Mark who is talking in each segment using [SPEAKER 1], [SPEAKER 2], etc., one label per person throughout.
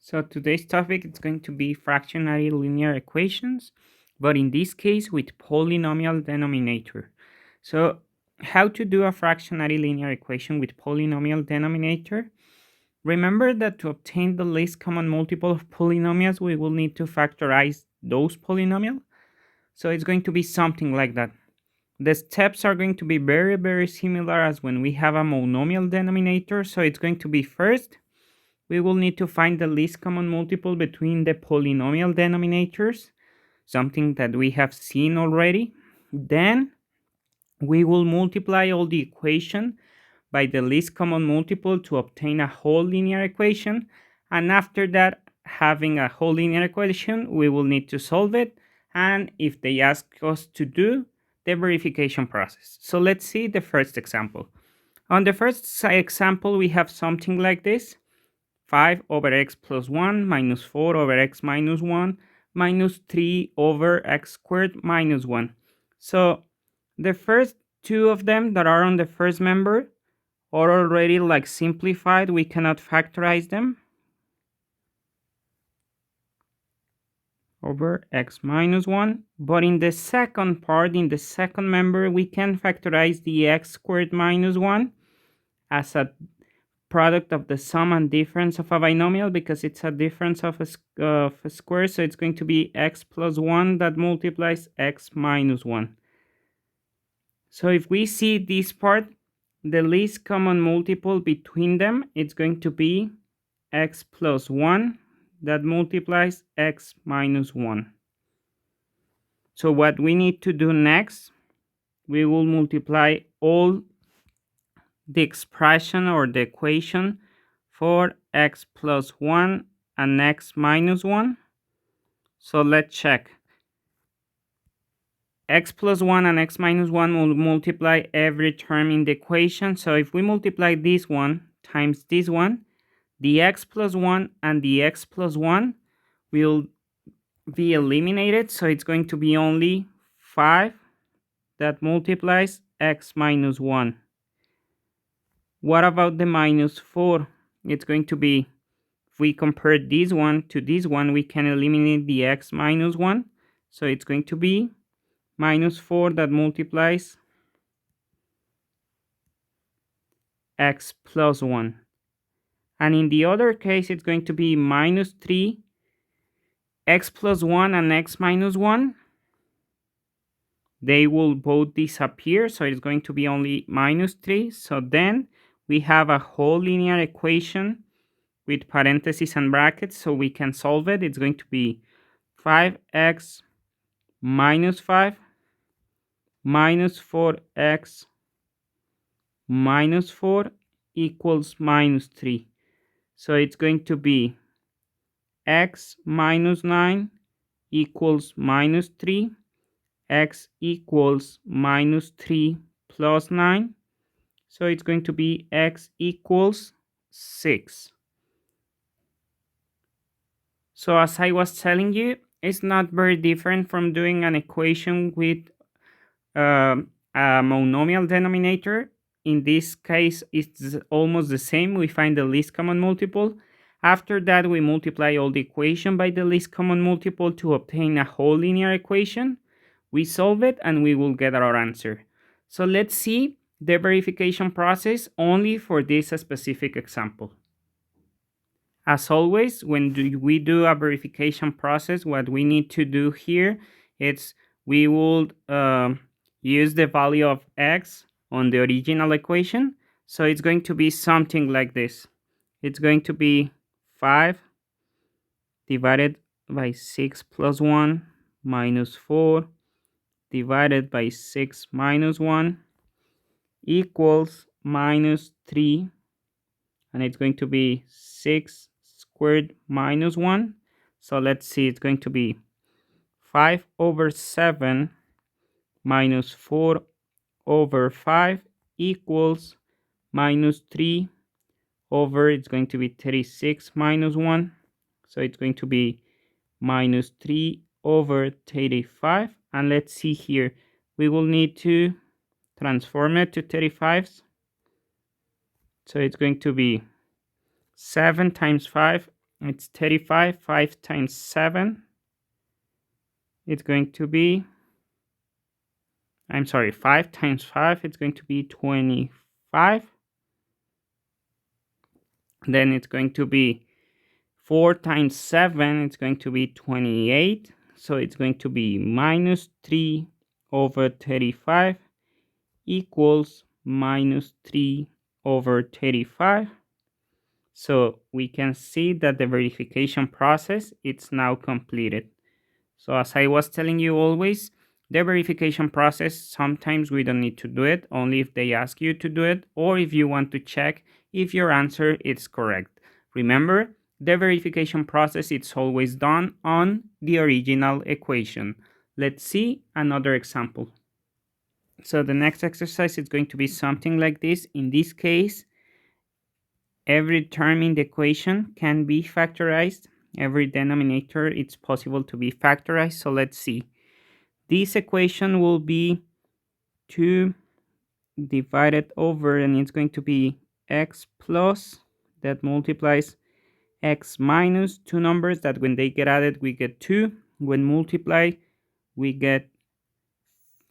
[SPEAKER 1] So today's topic is going to be fractionary linear equations, but in this case with polynomial denominator. So how to do a fractionary linear equation with polynomial denominator? Remember that to obtain the least common multiple of polynomials, we will need to factorize those polynomials. So it's going to be something like that. The steps are going to be very similar as when we have a monomial denominator. So it's going to be first, we will need to find the least common multiple between the polynomial denominators, something that we have seen already. Then we will multiply all the equation by the least common multiple to obtain a whole linear equation. And after that, having a whole linear equation, we will need to solve it. And if they ask us to do the verification process. So let's see the first example. On the first example, we have something like this. 5 over x plus 1 minus 4 over x minus 1 minus 3 over x squared minus 1. So the first two of them that are on the first member are already like simplified. We cannot factorize them over x minus 1. But in the second part, in the second member, we can factorize the x squared minus 1 as a product of the sum and difference of a binomial because it's a difference of a square. So it's going to be x plus 1 that multiplies x minus 1. So if we see this part, the least common multiple between them, it's going to be x plus 1 that multiplies x minus 1. So what we need to do next, we will multiply all the expression or the equation for x plus 1 and x minus 1. So let's check. X plus 1 and x minus 1 will multiply every term in the equation. So if we multiply this one times this one, the x plus 1 and the x plus 1 will be eliminated. So it's going to be only 5 that multiplies x minus 1. What about the minus 4? It's going to be, if we compare this one to this one, we can eliminate the x minus 1. So it's going to be minus 4 that multiplies x plus 1. And in the other case, it's going to be minus 3, x plus 1 and x minus 1. They will both disappear, so it's going to be only minus 3. So then we have a whole linear equation with parentheses and brackets, so we can solve it. It's going to be 5x minus 5 minus 4x minus 4 equals minus 3. So it's going to be x minus 9 equals minus 3, x equals minus 3 plus 9. So it's going to be x equals 6. So as I was telling you, it's not very different from doing an equation with a monomial denominator. In this case, it's almost the same. We find the least common multiple. After that, we multiply all the equation by the least common multiple to obtain a whole linear equation. We solve it and we will get our answer. So let's see the verification process only for this specific example. As always, when we do a verification process, what we need to do here is we will use the value of x on the original equation. So it's going to be something like this. It's going to be 5 divided by 6 plus 1 minus 4 divided by 6 minus 1 equals minus 3. And it's going to be 6 squared minus 1. So let's see, it's going to be 5 over 7 minus 4 over 5 equals minus 3 over, it's going to be 36 minus 1. So it's going to be minus 3 over 35. And let's see here, we will need to transform it to 35s. So it's going to be 7 times 5 It's 35. 5 times 7. It's going to be, 5 times 5. It's going to be 25. Then it's going to be 4 times 7. It's going to be 28. So it's going to be minus 3 over 35 equals minus 3 over 35. So we can see that the verification process is now completed. So as I was telling you always, the verification process, sometimes we don't need to do it, only if they ask you to do it, or if you want to check if your answer is correct. Remember, the verification process is always done on the original equation. Let's see another example. So the next exercise is going to be something like this. In this case, every term in the equation can be factorized. Every denominator, it's possible to be factorized. So let's see. This equation will be 2 divided over, and it's going to be x plus that multiplies x minus two numbers that when they get added, we get 2. When multiplied, we get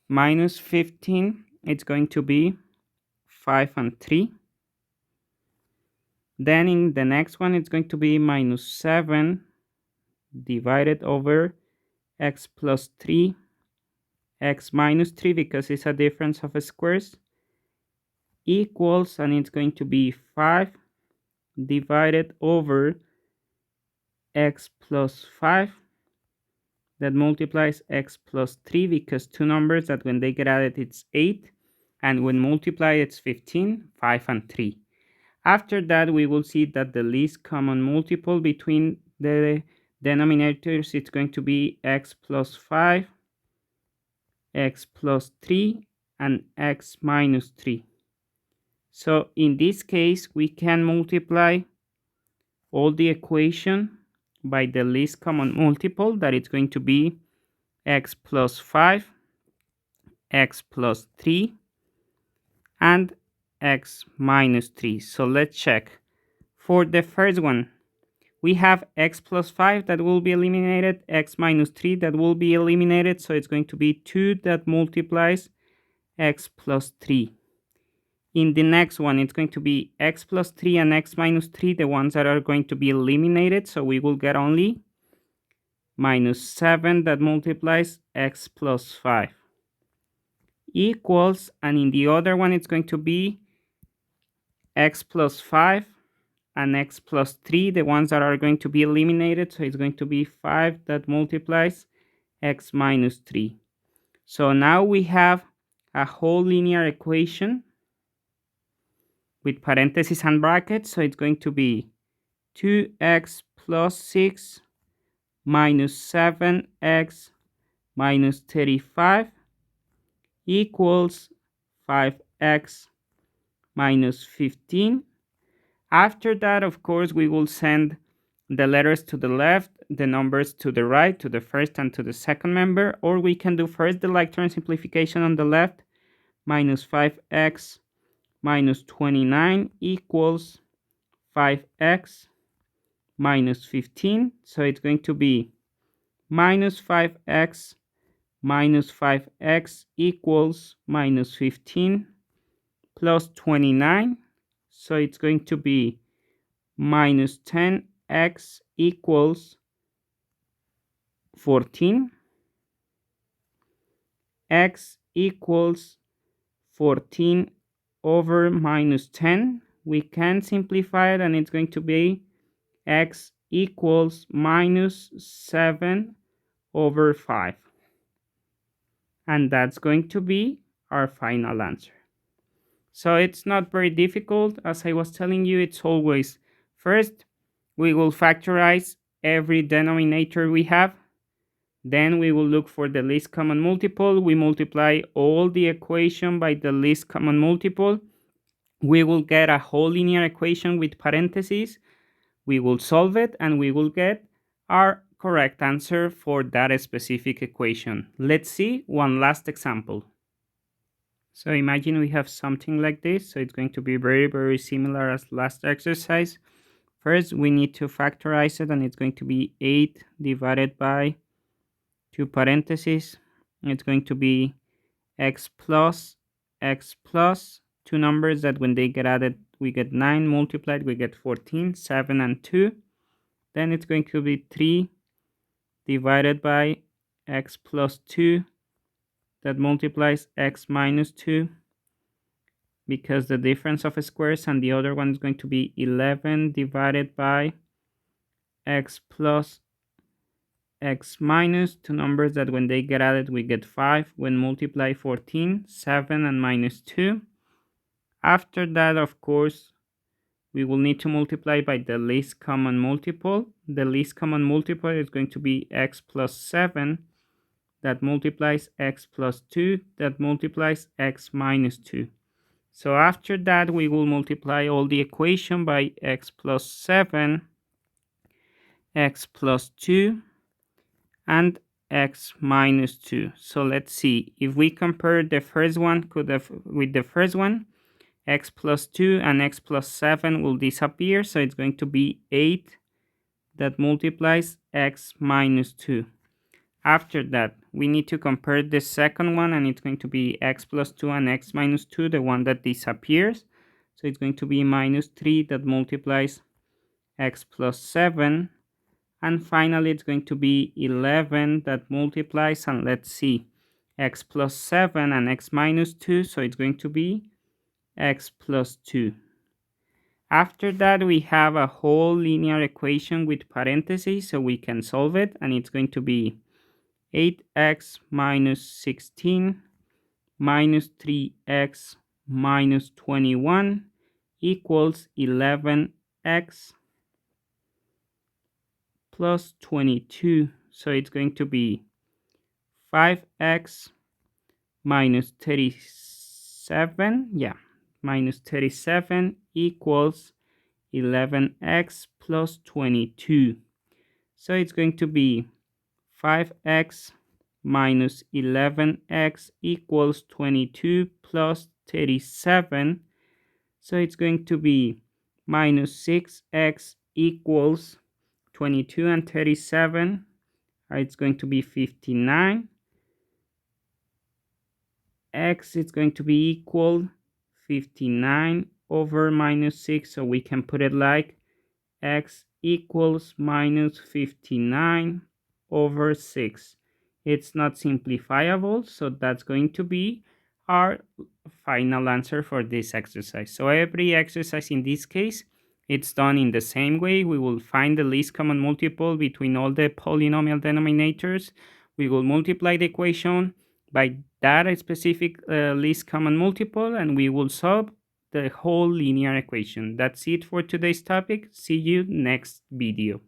[SPEAKER 1] minus 15. It's going to be 5 and 3. Then in the next one, it's going to be minus 7 divided over x plus 3, x minus 3 because it's a difference of squares, equals, and it's going to be 5 divided over x plus 5 that multiplies x plus 3 because two numbers that when they get added it's 8, and when multiplied it's 15, 5 and 3. After that, we will see that the least common multiple between the denominators, it's going to be x plus 5, x plus 3, and x minus 3. So in this case, we can multiply all the equation by the least common multiple, that it's going to be x plus 5, x plus 3, and x minus 3. So let's check. For the first one, we have x plus 5 that will be eliminated, x minus 3 that will be eliminated, so it's going to be 2 that multiplies x plus 3. In the next one, it's going to be x plus 3 and x minus 3, the ones that are going to be eliminated, so we will get only minus 7 that multiplies x plus 5 equals, and in the other one, it's going to be x plus 5 and x plus 3, the ones that are going to be eliminated, so it's going to be 5 that multiplies x minus 3. So now we have a whole linear equation with parentheses and brackets, so it's going to be 2x plus 6 minus 7x minus 35 equals 5x minus 15. After that, of course, we will send the letters to the left, the numbers to the right, to the first and to the second member, or we can do first the like term simplification on the left, minus 5x minus 29 equals 5x minus 15. So it's going to be minus 5x minus 5x equals minus 15 plus 29. So it's going to be minus 10x equals 14. X equals 14 over minus 10. We can simplify it, and it's going to be x equals minus 7 over 5. And that's going to be our final answer. So it's not very difficult. As I was telling you, it's always first, we will factorize every denominator we have. Then we will look for the least common multiple. We multiply all the equation by the least common multiple. We will get a whole linear equation with parentheses. We will solve it, and we will get our correct answer for that specific equation. Let's see one last example. So imagine we have something like this. So it's going to be very, very similar as last exercise. First, we need to factorize it, and it's going to be 8 divided by 2 parentheses. It's going to be x plus 2 numbers that when they get added, we get 9 multiplied, we get 14, 7 and 2. Then it's going to be 3 divided by x plus 2 that multiplies x minus 2, because the difference of squares, and the other one is going to be 11 divided by x plus x minus 2 numbers that when they get added we get 5. When multiply 14, 7 and minus 2. After that, of course, we will need to multiply by the least common multiple. The least common multiple is going to be x plus 7 that multiplies x plus 2 that multiplies x minus 2. So after that, we will multiply all the equation by x plus 7, x plus 2, and x minus 2. So let's see. If we compare the first one with the first one, x plus 2 and x plus 7 will disappear. So it's going to be 8 that multiplies x minus 2. After that, we need to compare the second one, and it's going to be x plus 2 and x minus 2, the one that disappears. So it's going to be minus 3 that multiplies x plus 7. And finally, it's going to be 11 that multiplies, and let's see, x plus 7 and x minus 2. So it's going to be x plus 2. After that, we have a whole linear equation with parentheses, so we can solve it, and it's going to be 8x minus 16 minus 3x minus 21 equals 11x plus 22. So it's going to be 5x minus 37, minus 37 equals 11x plus 22. So it's going to be 5x minus 11x equals 22 plus 37. So it's going to be minus 6x equals 22 and 37. It's going to be 59. X is going to be equal 59 over minus 6. So we can put it like x equals minus 59 over 6. It's not simplifiable, so that's going to be our final answer for this exercise. So every exercise in this case, it's done in the same way. We will find the least common multiple between all the polynomial denominators. We will multiply the equation by that specific least common multiple, and we will solve the whole linear equation. That's it for today's topic. See you next video.